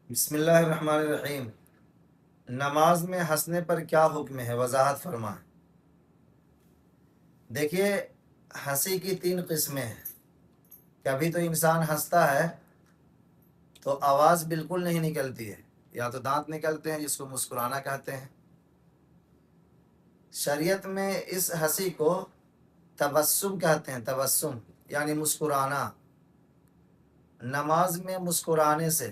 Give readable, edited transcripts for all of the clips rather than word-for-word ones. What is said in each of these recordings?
بسم اللہ الرحمن الرحیم۔ نماز میں ہنسنے پر کیا حکم ہے، وضاحت فرمائیں۔ دیکھیے، ہنسی کی تین قسمیں ہیں۔ کبھی تو انسان ہنستا ہے تو آواز بالکل نہیں نکلتی ہے، یا تو دانت نکلتے ہیں جس کو مسکرانا کہتے ہیں۔ شریعت میں اس ہنسی کو تبسم کہتے ہیں، تبسم یعنی مسکرانا۔ نماز میں مسکرانے سے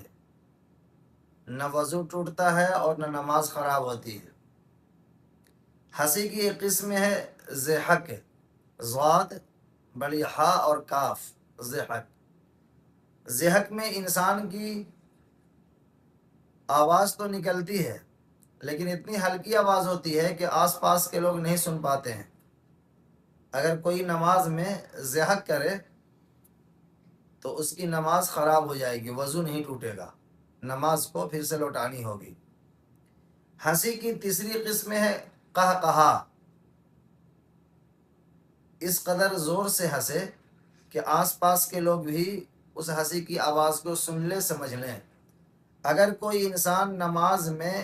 نہ وضو ٹوٹتا ہے اور نہ نماز خراب ہوتی ہے۔ ہنسی کی ایک قسم ہے ضحک، ضاد بڑی ہا اور کاف، ضحک۔ ضحک میں انسان کی آواز تو نکلتی ہے لیکن اتنی ہلکی آواز ہوتی ہے کہ آس پاس کے لوگ نہیں سن پاتے ہیں۔ اگر کوئی نماز میں ضحک کرے تو اس کی نماز خراب ہو جائے گی، وضو نہیں ٹوٹے گا، نماز کو پھر سے لوٹانی ہوگی۔ ہنسی کی تیسری قسم ہے قہقہا، اس قدر زور سے ہنسے کہ آس پاس کے لوگ بھی اس ہنسی کی آواز کو سن لے، سمجھ لیں۔ اگر کوئی انسان نماز میں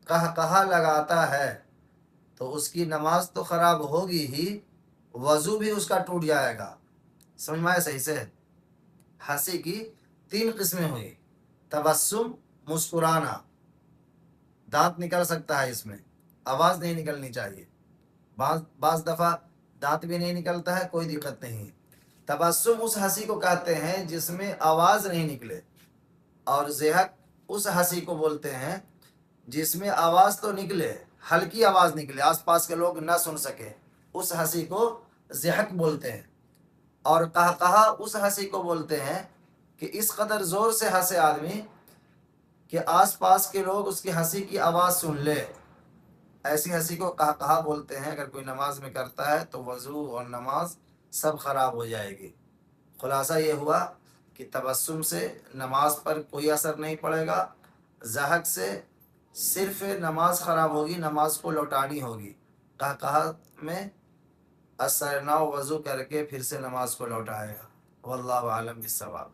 قہقہا لگاتا ہے تو اس کی نماز تو خراب ہوگی ہی، وضو بھی اس کا ٹوٹ جائے گا۔ سمجھ میں آئے صحیح سے؟ ہنسی کی تین قسمیں ہوئی: تبسم، مسکرانا، دانت نکل سکتا ہے، اس میں آواز نہیں نکلنی چاہیے، بعض دفعہ دانت بھی نہیں نکلتا ہے، کوئی دقت نہیں۔ تبسم اس ہنسی کو کہتے ہیں جس میں آواز نہیں نکلے، اور ضحک اس ہنسی کو بولتے ہیں جس میں آواز تو نکلے، ہلکی آواز نکلے، آس پاس کے لوگ نہ سن سکے، اس ہنسی کو ضحک بولتے ہیں۔ اور قہقہا اس ہنسی کو بولتے ہیں کہ اس قدر زور سے ہنسے آدمی کہ آس پاس کے لوگ اس کی ہنسی کی آواز سن لے، ایسی ہنسی کو قہقہا بولتے ہیں۔ اگر کوئی نماز میں کرتا ہے تو وضو اور نماز سب خراب ہو جائے گی۔ خلاصہ یہ ہوا کہ تبسم سے نماز پر کوئی اثر نہیں پڑے گا، ضحک سے صرف نماز خراب ہوگی، نماز کو لوٹانی ہوگی۔ قہقہا میں اثر نہ وضو کر کے پھر سے نماز کو لوٹائے گا۔ واللہ اعلم بالصواب۔